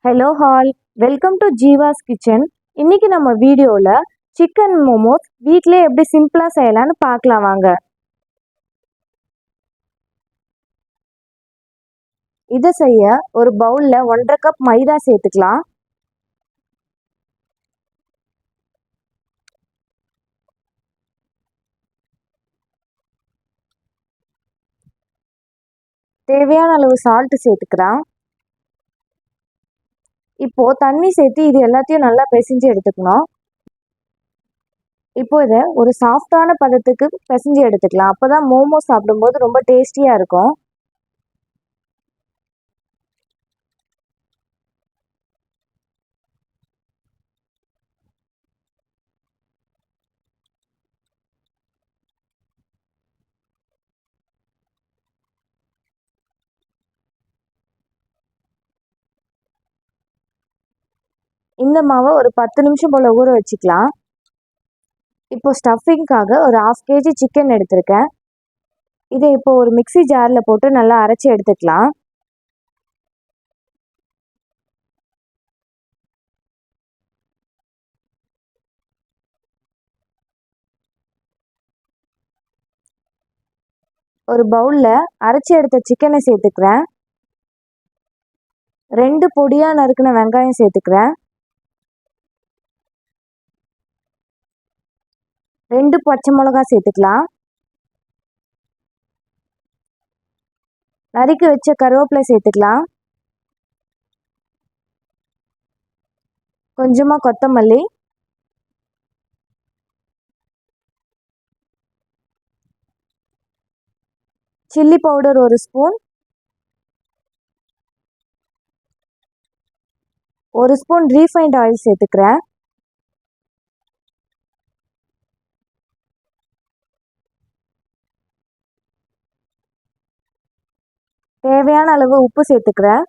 Hello hall, welcome to Jeeva's kitchen. இன்னைக்கு நம்ம வீடியோவில் சிக்கன் மோமோஸ் வீட்டிலே எப்படி சிம்பிளாக செய்யலான்னு பார்க்கலாம் வாங்க. இதை செய்ய ஒரு பவுலில் 1.5 கப் மைதா சேர்த்துக்கலாம். தேவையான அளவு சால்ட் சேர்த்துக்கிறேன். இப்போ தண்ணி சேர்த்து இது எல்லாத்தையும் நல்லா பிசைஞ்சு எடுத்துக்கணும். இப்போ இதை ஒரு சாஃப்டான பதத்துக்கு பிசைஞ்சு எடுத்துக்கலாம். அப்போதான் மோமோஸ் சாப்பிடும்போது ரொம்ப டேஸ்டியாக இருக்கும். இந்த மாவை ஒரு 10 நிமிஷம் போல் ஊற வச்சுக்கலாம். இப்போ ஸ்டஃபிங்காக ஒரு 1/2 kg சிக்கன் எடுத்திருக்கேன். இதை இப்போ ஒரு மிக்ஸி ஜாரில் போட்டு நல்லா அரைச்சி எடுத்துக்கலாம். ஒரு பவுலில் அரைச்சி எடுத்த சிக்கனை சேர்த்துக்கிறேன். 2 பொடியாக நறுக்கின வெங்காயம் சேர்த்துக்கிறேன். 2 பச்சை மிளகாய் சேர்த்துக்கலாம். நறுக்கி வச்ச கருவேப்பிலை சேர்த்துக்கலாம். கொஞ்சமாக கொத்தமல்லி, chilli powder 1 spoon, 1 spoon refined oil சேர்த்துக்கிறேன். தேவையான அளவு உப்பு சேர்த்துக்கிறேன்.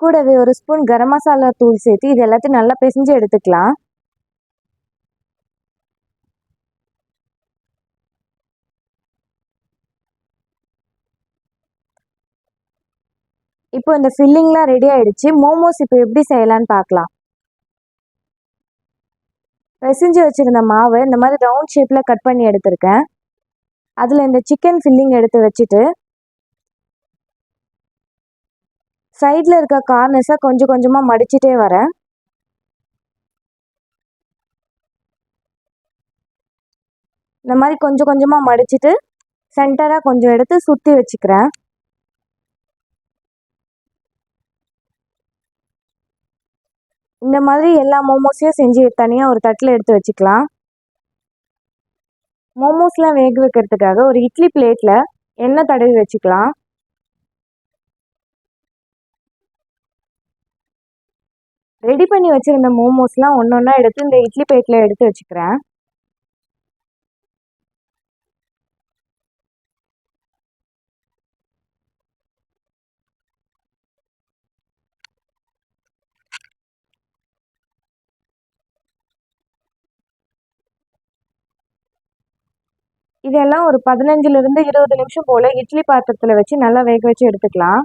கூடவே 1 ஸ்பூன் கரம் மசாலா தூள் சேர்த்து இது எல்லாத்தையும் நல்லா பிசைஞ்சு எடுத்துக்கலாம். இப்போ இந்த ஃபில்லிங்லாம் ரெடி ஆயிடுச்சு. மோமோஸ் இப்போ எப்படி செய்யலான்னு பார்க்கலாம். பிசைஞ்சு வச்சுருந்த மாவை இந்த மாதிரி ரவுண்ட் ஷேப்பில் கட் பண்ணி எடுத்திருக்கேன். அதில் இந்த சிக்கன் ஃபில்லிங் எடுத்து வச்சுட்டு சைடில் இருக்க கார்னர்ஸை கொஞ்சம் கொஞ்சமாக மடிச்சுட்டே வரேன். இந்த மாதிரி கொஞ்சம் கொஞ்சமாக மடிச்சுட்டு சென்டராக கொஞ்சம் எடுத்து சுற்றி வச்சுக்கிறேன். இந்த மாதிரி எல்லா மோமோஸையும் செஞ்சு தனியாக ஒரு தட்டில் எடுத்து வச்சுக்கலாம். மோமோஸ்லாம் வேக வைக்கிறதுக்காக ஒரு இட்லி பிளேட்டில் எண்ணெய் தடவி வச்சுக்கலாம். ரெடி பண்ணி வச்சுருந்த மோமோஸ்லாம் ஒன்று ஒன்றா எடுத்து இந்த இட்லி பிளேட்டில் எடுத்து வச்சுக்கிறேன். இதெல்லாம் ஒரு 15லிருந்து 20 நிமிஷம் போல் இட்லி பாத்திரத்தில் வச்சு நல்லா வேக வச்சு எடுத்துக்கலாம்.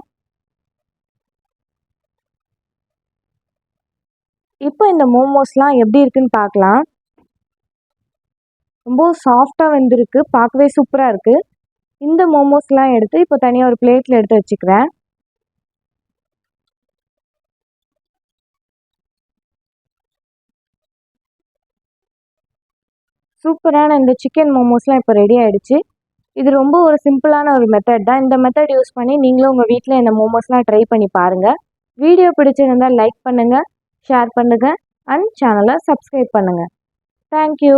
இப்போ இந்த மோமோஸ்லாம் எப்படி இருக்குன்னு பார்க்கலாம். ரொம்ப சாஃப்டாக வெந்திருக்கு, பார்க்கவே சூப்பராக இருக்குது. இந்த மோமோஸ்லாம் எடுத்து இப்போ தனியாக ஒரு பிளேட்டில் எடுத்து வச்சுக்கிறேன். சூப்பரான இந்த சிக்கன் மோமோஸ்லாம் இப்போ ரெடி ஆகிடுச்சு. இது ரொம்ப ஒரு சிம்பிளான ஒரு மெத்தட் தான். இந்த மெத்தட் யூஸ் பண்ணி நீங்களும் உங்கள் வீட்டில் இந்த மோமோஸ்லாம் ட்ரை பண்ணி பாருங்கள். வீடியோ பிடிச்சிருந்தால் லைக் பண்ணுங்கள், ஷேர் பண்ணுங்கள் அண்ட் சேனலை சப்ஸ்கிரைப் பண்ணுங்கள். தேங்க்யூ.